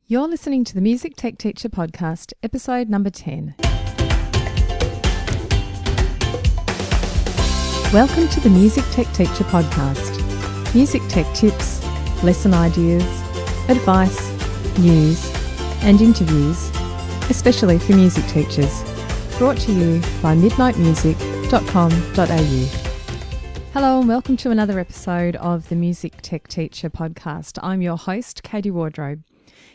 You're listening to the Music Tech Teacher Podcast, episode number 10. Welcome to the Music Tech Teacher Podcast. Music tech tips, lesson ideas, advice, news, and interviews, especially for music teachers. Brought to you by midnightmusic.com.au. Hello and welcome to another episode of the Music Tech Teacher Podcast. I'm your host, Katie Wardrobe.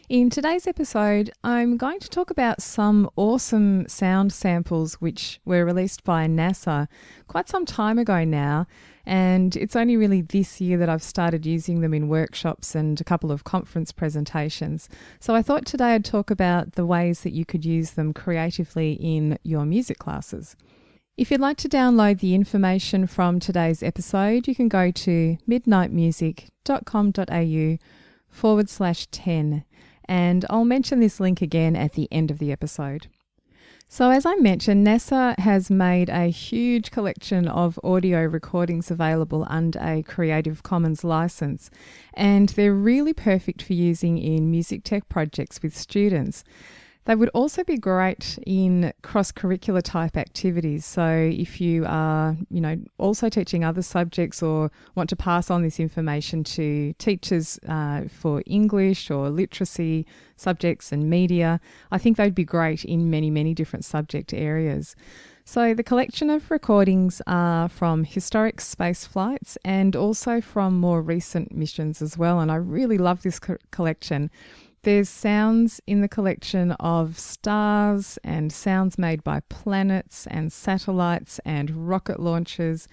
In today's episode, I'm going to talk about some awesome sound samples which were released by NASA quite some time ago now, and it's only really this year that I've started using them in workshops and a couple of conference presentations. So I thought today I'd talk about the ways that you could use them creatively in your music classes. If you'd like to download the information from today's episode, you can go to midnightmusic.com.au/10. And I'll mention this link again at the end of the episode. So as I mentioned, NASA has made a huge collection of audio recordings available under a Creative Commons license, and they're really perfect for using in music tech projects with students. They would also be great in cross-curricular type activities. So if you are, also teaching other subjects or want to pass on this information to teachers for English or literacy subjects and media, I think they'd be great in many, many different subject areas. So the collection of recordings are from historic space flights and also from more recent missions as well. And I really love this collection. There's sounds in the collection of stars and sounds made by planets and satellites and rocket launches.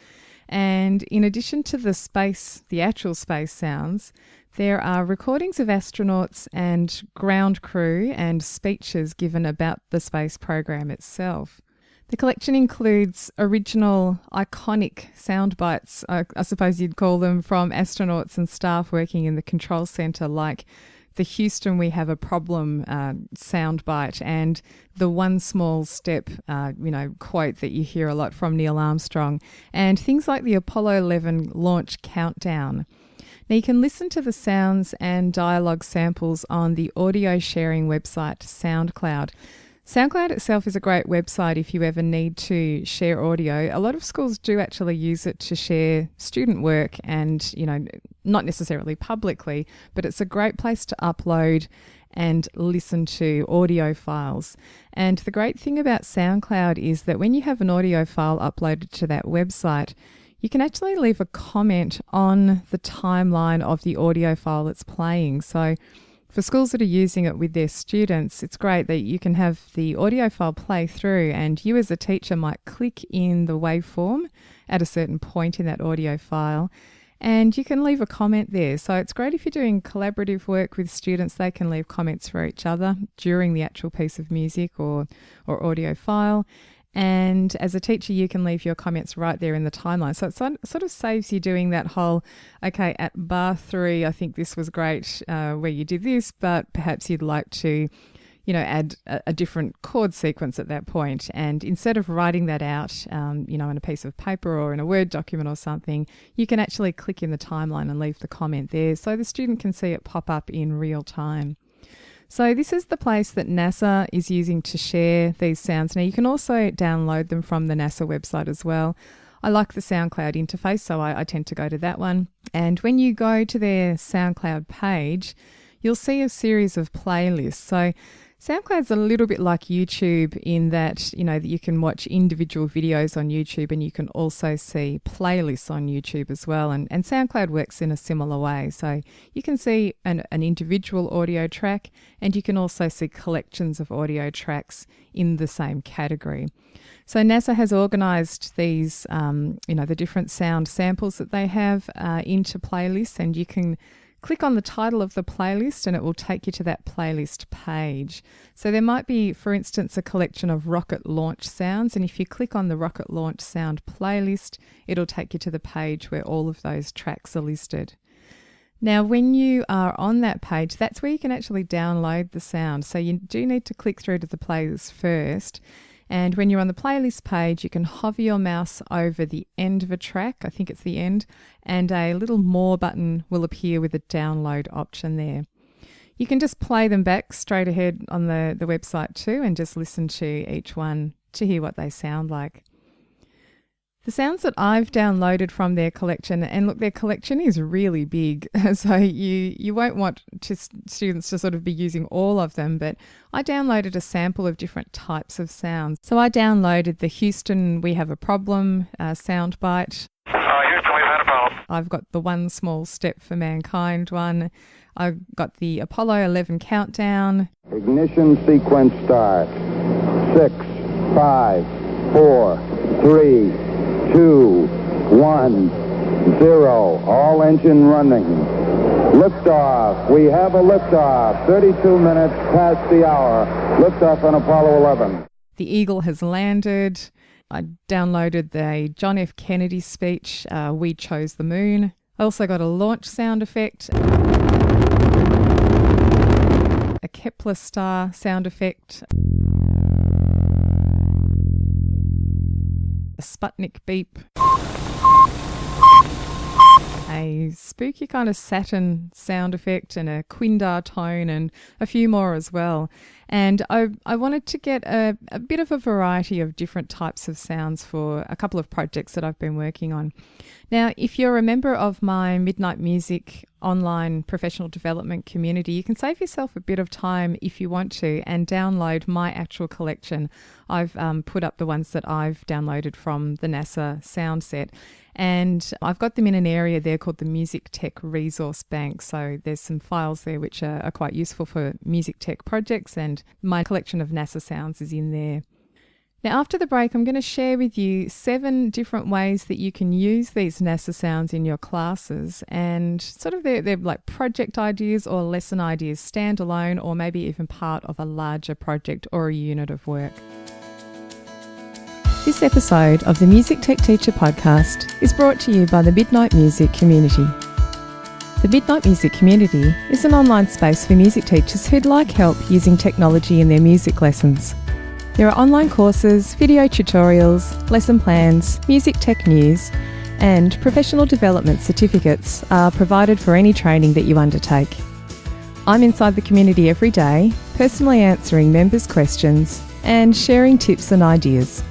And in addition to the actual space sounds, there are recordings of astronauts and ground crew and speeches given about the space program itself. The collection includes original, iconic sound bites, I suppose you'd call them, from astronauts and staff working in the control centre, like the Houston We Have a Problem soundbite and the One Small Step quote that you hear a lot from Neil Armstrong, and things like the Apollo 11 launch countdown. Now you can listen to the sounds and dialogue samples on the audio sharing website SoundCloud. SoundCloud itself is a great website if you ever need to share audio. A lot of schools do actually use it to share student work and, not necessarily publicly, but it's a great place to upload and listen to audio files. And the great thing about SoundCloud is that when you have an audio file uploaded to that website, you can actually leave a comment on the timeline of the audio file that's playing. So for schools that are using it with their students, it's great that you can have the audio file play through and you as a teacher might click in the waveform at a certain point in that audio file and you can leave a comment there. So it's great if you're doing collaborative work with students. They can leave comments for each other during the actual piece of music or audio file. And as a teacher, you can leave your comments right there in the timeline. So it sort of saves you doing that whole, okay, at bar 3, I think this was great where you did this, but perhaps you'd like to, add a different chord sequence at that point. And instead of writing that out, in a piece of paper or in a Word document or something, you can actually click in the timeline and leave the comment there so the student can see it pop up in real time. So this is the place that NASA is using to share these sounds. Now you can also download them from the NASA website as well. I like the SoundCloud interface, so I tend to go to that one. And when you go to their SoundCloud page, you'll see a series of playlists. So SoundCloud's a little bit like YouTube in that, that you can watch individual videos on YouTube and you can also see playlists on YouTube as well. And SoundCloud works in a similar way. So you can see an individual audio track and you can also see collections of audio tracks in the same category. So NASA has organised these, the different sound samples that they have into playlists, and you can click on the title of the playlist and it will take you to that playlist page. So there might be, for instance, a collection of rocket launch sounds, and if you click on the rocket launch sound playlist, it'll take you to the page where all of those tracks are listed. Now, when you are on that page, that's where you can actually download the sound. So you do need to click through to the playlist first. And when you're on the playlist page, you can hover your mouse over the end of a track, I think it's the end, and a little more button will appear with a download option there. You can just play them back straight ahead on the website too and just listen to each one to hear what they sound like. The sounds that I've downloaded from their collection, and look, their collection is really big, so you won't want students to sort of be using all of them, but I downloaded a sample of different types of sounds. So I downloaded the Houston We Have a Problem soundbite. Houston, we've had a problem. I've got the One Small Step for Mankind one. I've got the Apollo 11 countdown. Ignition sequence start. 6, 5, 4, 3, 2, 1, 0. All engine running. Liftoff. We have a liftoff. 32 minutes past the hour. Liftoff on Apollo 11. The Eagle has landed. I downloaded the John F. Kennedy speech, We Chose the Moon. I also got a launch sound effect, a Kepler star sound effect, a Sputnik beep, a spooky kind of Saturn sound effect, and a Quindar tone, and a few more as well. And I wanted to get a bit of a variety of different types of sounds for a couple of projects that I've been working on. Now, if you're a member of my Midnight Music online professional development community, you can save yourself a bit of time if you want to and download my actual collection. I've put up the ones that I've downloaded from the NASA sound set, and I've got them in an area there called the Music Tech Resource Bank. So there's some files there which are quite useful for music tech projects, and my collection of NASA sounds is in there. Now, after the break, I'm going to share with you 7 different ways that you can use these NASA sounds in your classes, and sort of they're like project ideas or lesson ideas, standalone or maybe even part of a larger project or a unit of work. This episode of the Music Tech Teacher podcast is brought to you by the Midnight Music Community. The Midnight Music Community is an online space for music teachers who'd like help using technology in their music lessons. There are online courses, video tutorials, lesson plans, music tech news, and professional development certificates are provided for any training that you undertake. I'm inside the community every day, personally answering members' questions and sharing tips and ideas.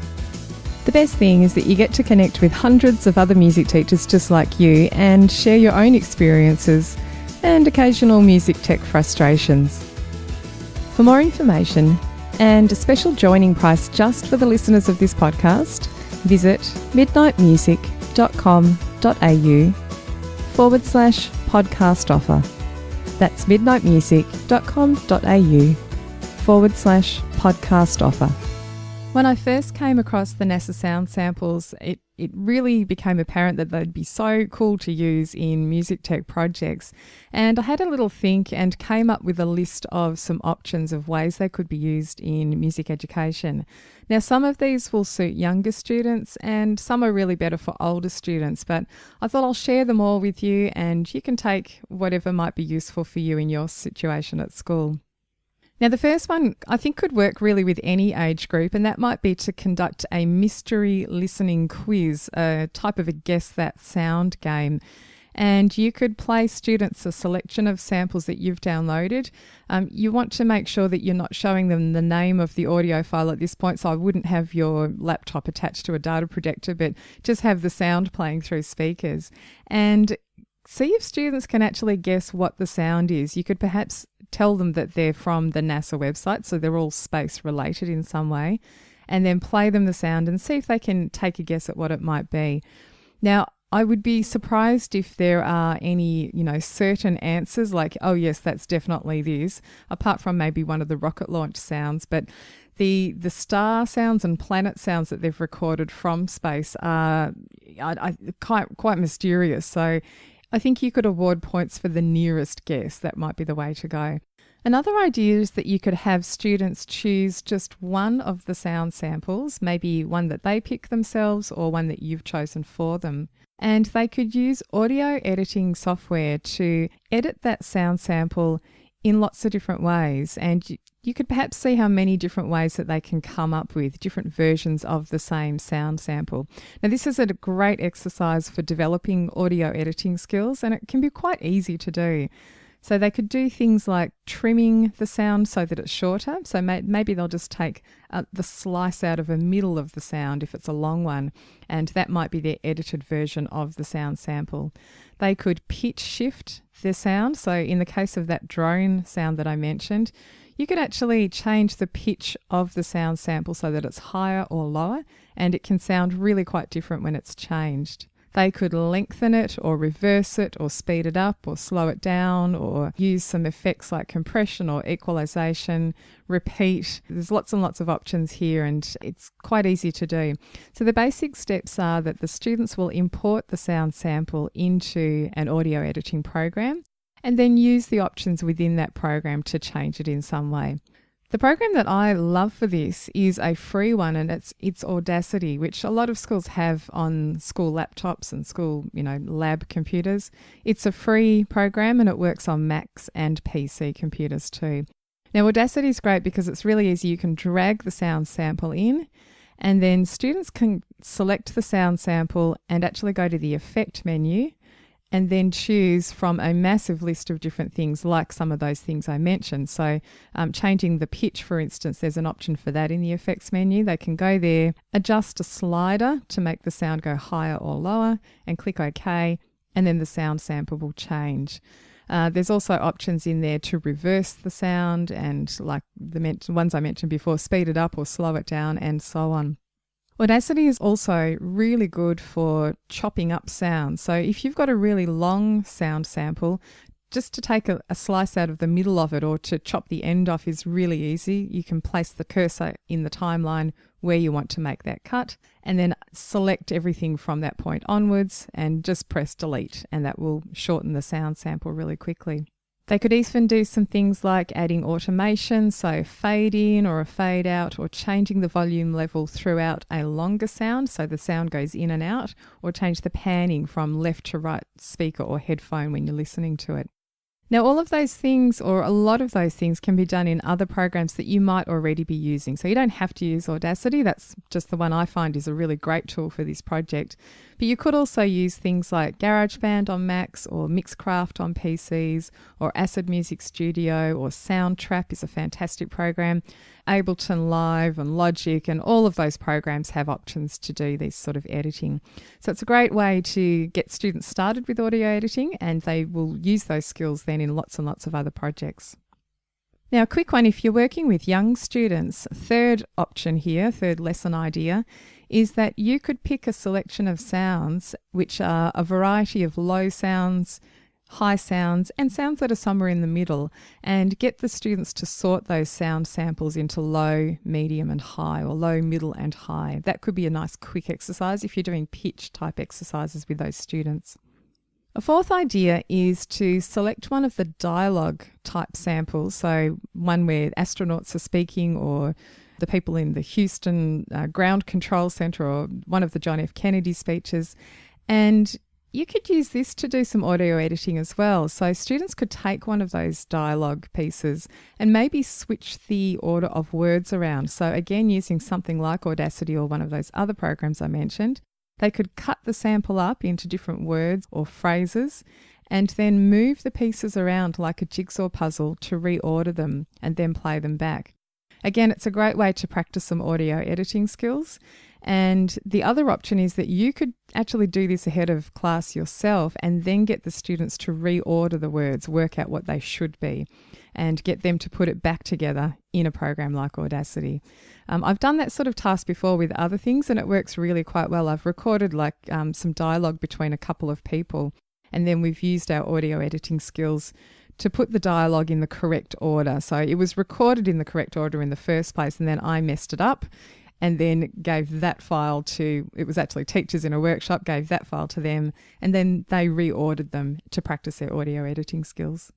The best thing is that you get to connect with hundreds of other music teachers just like you and share your own experiences and occasional music tech frustrations. For more information and a special joining price just for the listeners of this podcast, visit midnightmusic.com.au/podcast offer. That's midnightmusic.com.au/podcast offer. When I first came across the NASA sound samples, it really became apparent that they'd be so cool to use in music tech projects. And I had a little think and came up with a list of some options of ways they could be used in music education. Now, some of these will suit younger students and some are really better for older students, but I thought I'll share them all with you and you can take whatever might be useful for you in your situation at school. Now, the first one I think could work really with any age group, and that might be to conduct a mystery listening quiz, a type of a guess that sound game. And you could play students a selection of samples that you've downloaded. You want to make sure that you're not showing them the name of the audio file at this point, so I wouldn't have your laptop attached to a data projector, but just have the sound playing through speakers. And see if students can actually guess what the sound is. You could perhaps tell them that they're from the NASA website, so they're all space related in some way, and then play them the sound and see if they can take a guess at what it might be. Now, I would be surprised if there are any, certain answers like, oh yes, that's definitely this, apart from maybe one of the rocket launch sounds. But the star sounds and planet sounds that they've recorded from space are quite mysterious. So I think you could award points for the nearest guess. That might be the way to go. Another idea is that you could have students choose just one of the sound samples, maybe one that they pick themselves or one that you've chosen for them. And they could use audio editing software to edit that sound sample in lots of different ways. And you could perhaps see how many different ways that they can come up with different versions of the same sound sample. Now, this is a great exercise for developing audio editing skills, and it can be quite easy to do. So they could do things like trimming the sound so that it's shorter. So maybe they'll just take the slice out of a middle of the sound if it's a long one, and that might be their edited version of the sound sample. They could pitch shift the sound. So in the case of that drone sound that I mentioned, you could actually change the pitch of the sound sample so that it's higher or lower, and it can sound really quite different when it's changed. They could lengthen it or reverse it or speed it up or slow it down or use some effects like compression or equalization, repeat. There's lots and lots of options here, and it's quite easy to do. So the basic steps are that the students will import the sound sample into an audio editing program and then use the options within that program to change it in some way. The program that I love for this is a free one, and it's Audacity, which a lot of schools have on school laptops and school, lab computers. It's a free program and it works on Macs and PC computers too. Now, Audacity is great because it's really easy. You can drag the sound sample in, and then students can select the sound sample and actually go to the effect menu and then choose from a massive list of different things, like some of those things I mentioned. So changing the pitch, for instance, there's an option for that in the effects menu. They can go there, adjust a slider to make the sound go higher or lower, and click OK, and then the sound sample will change. There's also options in there to reverse the sound and, like the ones I mentioned before, speed it up or slow it down, and so on. Audacity is also really good for chopping up sounds. So if you've got a really long sound sample, just to take a slice out of the middle of it or to chop the end off is really easy. You can place the cursor in the timeline where you want to make that cut, and then select everything from that point onwards and just press delete, and that will shorten the sound sample really quickly. They could even do some things like adding automation, so fade in or a fade out, or changing the volume level throughout a longer sound so the sound goes in and out, or change the panning from left to right speaker or headphone when you're listening to it. Now, all of those things, or a lot of those things, can be done in other programs that you might already be using. So you don't have to use Audacity. That's just the one I find is a really great tool for this project. But you could also use things like GarageBand on Macs, or Mixcraft on PCs, or Acid Music Studio, or Soundtrap is a fantastic program. Ableton Live and Logic, and all of those programs have options to do this sort of editing. So it's a great way to get students started with audio editing, and they will use those skills then in lots and lots of other projects. Now, a quick one, if you're working with young students, third option here, third lesson idea, is that you could pick a selection of sounds which are a variety of low sounds, high sounds, and sounds that are somewhere in the middle, and get the students to sort those sound samples into low, medium and high, or low, middle and high. That could be a nice quick exercise if you're doing pitch type exercises with those students. A fourth idea is to select one of the dialogue type samples, so one where astronauts are speaking, or the people in the Houston Ground Control Center, or one of the John F. Kennedy speeches, and you could use this to do some audio editing as well. So students could take one of those dialogue pieces and maybe switch the order of words around. So again, using something like Audacity or one of those other programs I mentioned, they could cut the sample up into different words or phrases and then move the pieces around like a jigsaw puzzle to reorder them and then play them back. Again, it's a great way to practice some audio editing skills. And the other option is that you could actually do this ahead of class yourself and then get the students to reorder the words, work out what they should be, and get them to put it back together in a program like Audacity. I've done that sort of task before with other things, and it works really quite well. I've recorded some dialogue between a couple of people, and then we've used our audio editing skills to put the dialogue in the correct order. So it was recorded in the correct order in the first place, and then I messed it up and then gave that file to, it was actually teachers in a workshop, gave that file to them, and then they reordered them to practice their audio editing skills.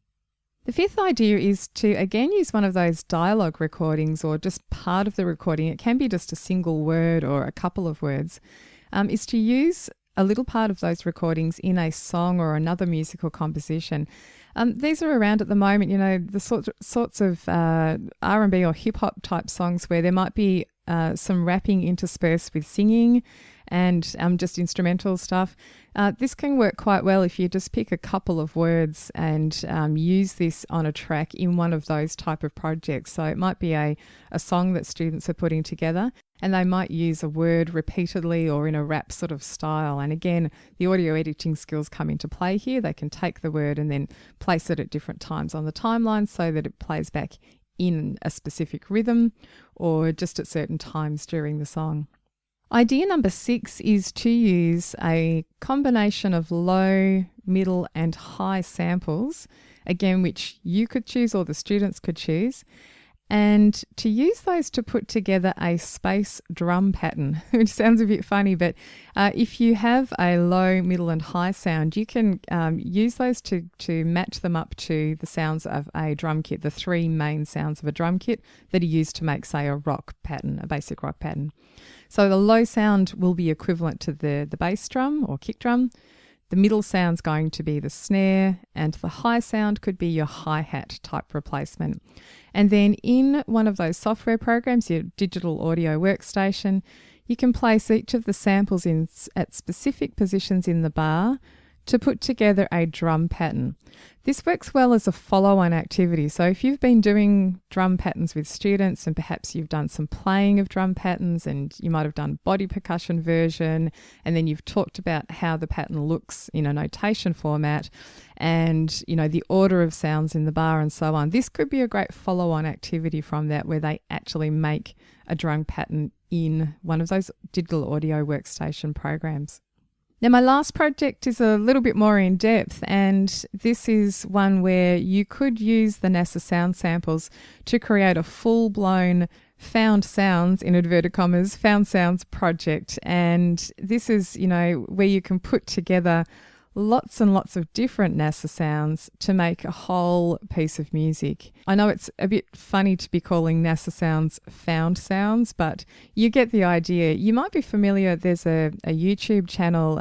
The fifth idea is to again use one of those dialogue recordings, or just part of the recording. It can be just a single word or a couple of words, is to use a little part of those recordings in a song or another musical composition. These are around at the moment, the sorts of R&B or hip hop type songs where there might be some rapping interspersed with singing, and just instrumental stuff. This can work quite well if you just pick a couple of words and use this on a track in one of those type of projects. So it might be a song that students are putting together, and they might use a word repeatedly or in a rap sort of style. And again, the audio editing skills come into play here. They can take the word and then place it at different times on the timeline so that it plays back in a specific rhythm or just at certain times during the song. Idea number 6 is to use a combination of low, middle and high samples, again, which you could choose or the students could choose, and to use those to put together a space drum pattern, which sounds a bit funny, but if you have a low, middle and high sound, you can use those to match them up to the sounds of a drum kit, the 3 main sounds of a drum kit that are used to make, say, a rock pattern, a basic rock pattern. So the low sound will be equivalent to the bass drum or kick drum. The middle sound's going to be the snare, and the high sound could be your hi-hat type replacement. And then in one of those software programs, your digital audio workstation, you can place each of the samples at specific positions in the bar to put together a drum pattern. This works well as a follow-on activity. So if you've been doing drum patterns with students and perhaps you've done some playing of drum patterns and you might have done body percussion version, and then you've talked about how the pattern looks in a notation format and, you know, the order of sounds in the bar and so on, this could be a great follow-on activity from that where they actually make a drum pattern in one of those digital audio workstation programs. Now, my last project is a little bit more in depth, and this is one where you could use the NASA sound samples to create a full-blown found sounds, in inverted commas, found sounds project. And this is, you know, where you can put together lots and lots of different NASA sounds to make a whole piece of music. I know it's a bit funny to be calling NASA sounds found sounds, but you get the idea. You might be familiar, there's a YouTube channel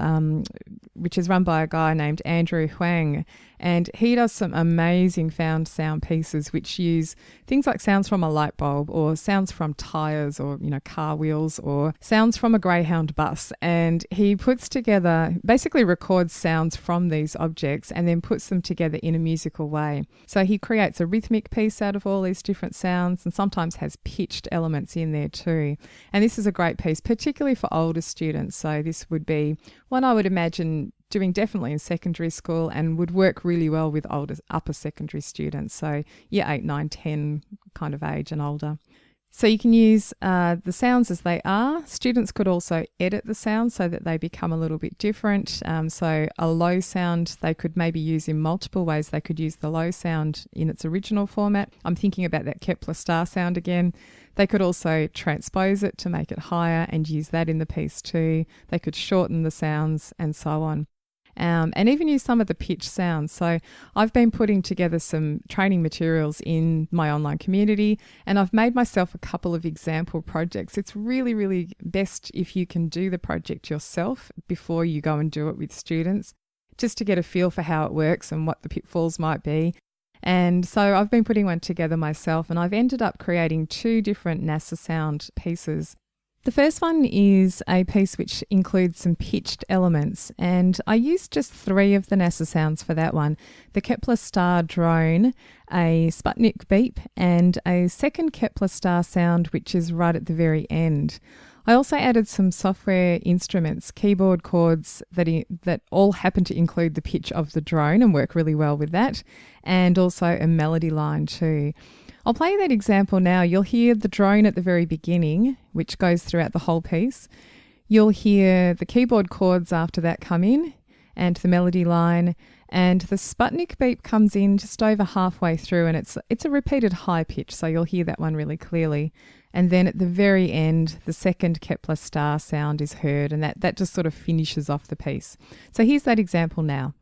which is run by a guy named Andrew Huang, and he does some amazing found sound pieces which use things like sounds from a light bulb or sounds from tires or, you know, car wheels or sounds from a Greyhound bus. And he puts together, basically records sounds from these objects and then puts them together in a musical way. So he creates a rhythmic piece out of all these different sounds and sometimes has pitched elements in there too. And this is a great piece, particularly for older students. So this would be one I would imagine doing definitely in secondary school and would work really well with upper secondary students. So year 8, 9, 10 kind of age and older. So you can use the sounds as they are. Students could also edit the sounds so that they become a little bit different. So a low sound they could maybe use in multiple ways. They could use the low sound in its original format. I'm thinking about that Kepler star sound again. They could also transpose it to make it higher and use that in the piece too. They could shorten the sounds and so on. And even use some of the pitch sounds. So I've been putting together some training materials in my online community, and I've made myself a couple of example projects. It's really, really best if you can do the project yourself before you go and do it with students, just to get a feel for how it works and what the pitfalls might be. And so I've been putting one together myself, and I've ended up creating 2 different NASA sound pieces. The first one is a piece which includes some pitched elements, and I used just 3 of the NASA sounds for that one. The Kepler star drone, a Sputnik beep, and a second Kepler star sound which is right at the very end. I also added some software instruments, keyboard chords that all happen to include the pitch of the drone and work really well with that, and also a melody line too. I'll play that example now. You'll hear the drone at the very beginning, which goes throughout the whole piece. You'll hear the keyboard chords after that come in and the melody line, and the Sputnik beep comes in just over halfway through, and it's a repeated high pitch, so you'll hear that one really clearly. And then at the very end, the second Kepler star sound is heard, and that just sort of finishes off the piece. So here's that example now.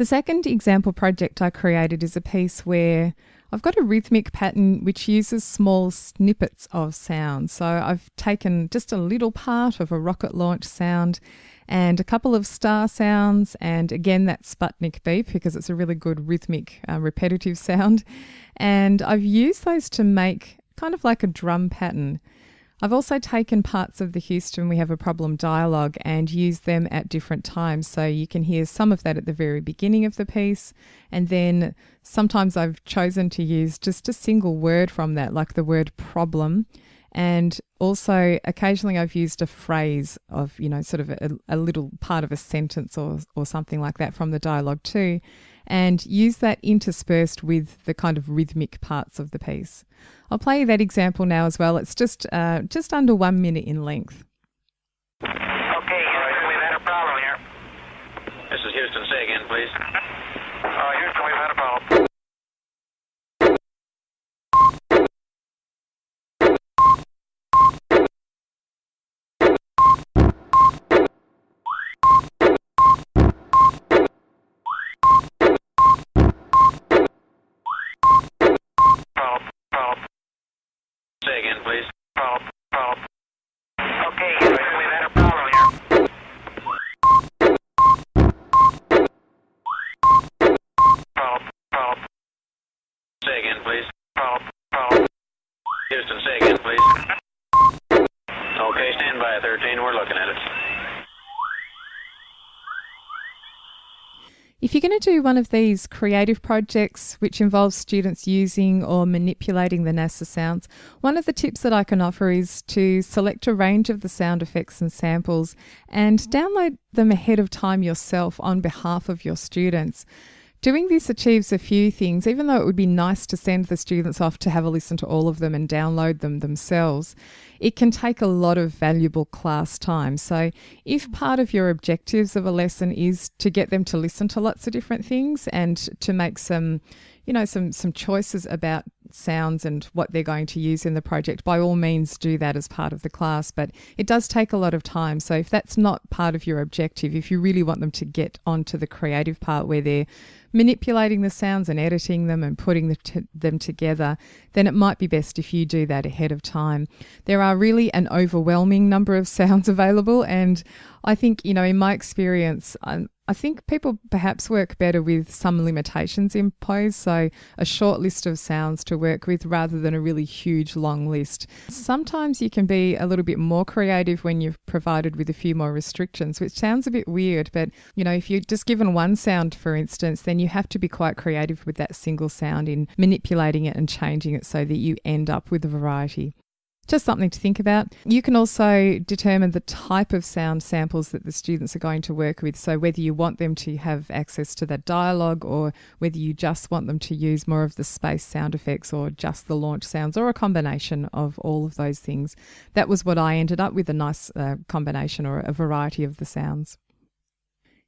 second example project I created is a piece where I've got a rhythmic pattern which uses small snippets of sound. So I've taken just a little part of a rocket launch sound and a couple of star sounds, and again that Sputnik beep because it's a really good rhythmic repetitive sound, and I've used those to make kind of like a drum pattern. I've also taken parts of the Houston We Have a Problem dialogue and used them at different times. So you can hear some of that at the very beginning of the piece. And then sometimes I've chosen to use just a single word from that, like the word problem. And also occasionally I've used a phrase of, sort of a little part of a sentence or something like that from the dialogue too, and use that interspersed with the kind of rhythmic parts of the piece. I'll play you that example now as well. It's just under 1 minute in length. Okay, Houston, we've had a problem here. This is Houston. Say again, please. Houston, we've had a problem. Say again, please. Okay, Houston, we've had a problem here. Say again, please. Houston, say again, please. Okay, stand by, 13. We're looking at it. If you're going to do one of these creative projects which involves students using or manipulating the NASA sounds, one of the tips that I can offer is to select a range of the sound effects and samples and download them ahead of time yourself on behalf of your students. Doing this achieves a few things. Even though it would be nice to send the students off to have a listen to all of them and download them themselves, it can take a lot of valuable class time. So if part of your objectives of a lesson is to get them to listen to lots of different things and to make some choices about sounds and what they're going to use in the project, by all means do that as part of the class, but it does take a lot of time. So if that's not part of your objective, if you really want them to get onto the creative part where they're manipulating the sounds and editing them and putting them together, then it might be best if you do that ahead of time. There are really an overwhelming number of sounds available, and I think, in my experience, I think people perhaps work better with some limitations imposed, so a short list of sounds to work with rather than a really huge long list. Sometimes you can be a little bit more creative when you've provided with a few more restrictions, which sounds a bit weird, but if you're just given one sound, for instance, then you have to be quite creative with that single sound in manipulating it and changing it so that you end up with a variety. Just something to think about. You can also determine the type of sound samples that the students are going to work with. So whether you want them to have access to that dialogue or whether you just want them to use more of the space sound effects or just the launch sounds or a combination of all of those things. That was what I ended up with, a nice combination or a variety of the sounds.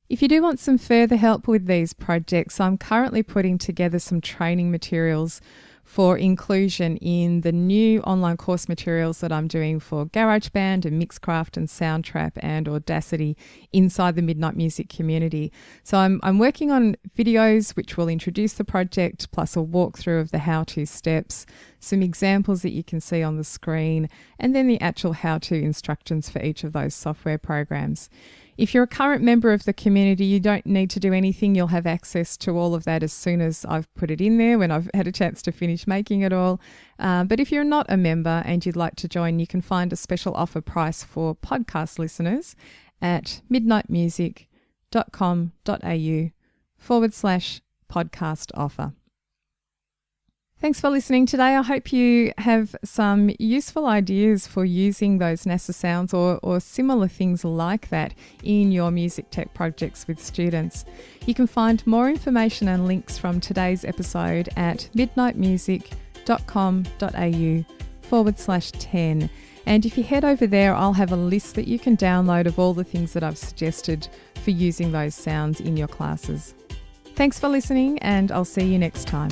If you do want some further help with these projects, I'm currently putting together some training materials for inclusion in the new online course materials that I'm doing for GarageBand and Mixcraft and Soundtrap and Audacity inside the Midnight Music community. So I'm working on videos which will introduce the project, plus a walkthrough of the how-to steps, some examples that you can see on the screen, and then the actual how-to instructions for each of those software programs. If you're a current member of the community, you don't need to do anything. You'll have access to all of that as soon as I've put it in there, when I've had a chance to finish making it all. But if you're not a member and you'd like to join, you can find a special offer price for podcast listeners at midnightmusic.com.au/podcast offer. Thanks for listening today. I hope you have some useful ideas for using those NASA sounds or similar things like that in your music tech projects with students. You can find more information and links from today's episode at midnightmusic.com.au/10. And if you head over there, I'll have a list that you can download of all the things that I've suggested for using those sounds in your classes. Thanks for listening, and I'll see you next time.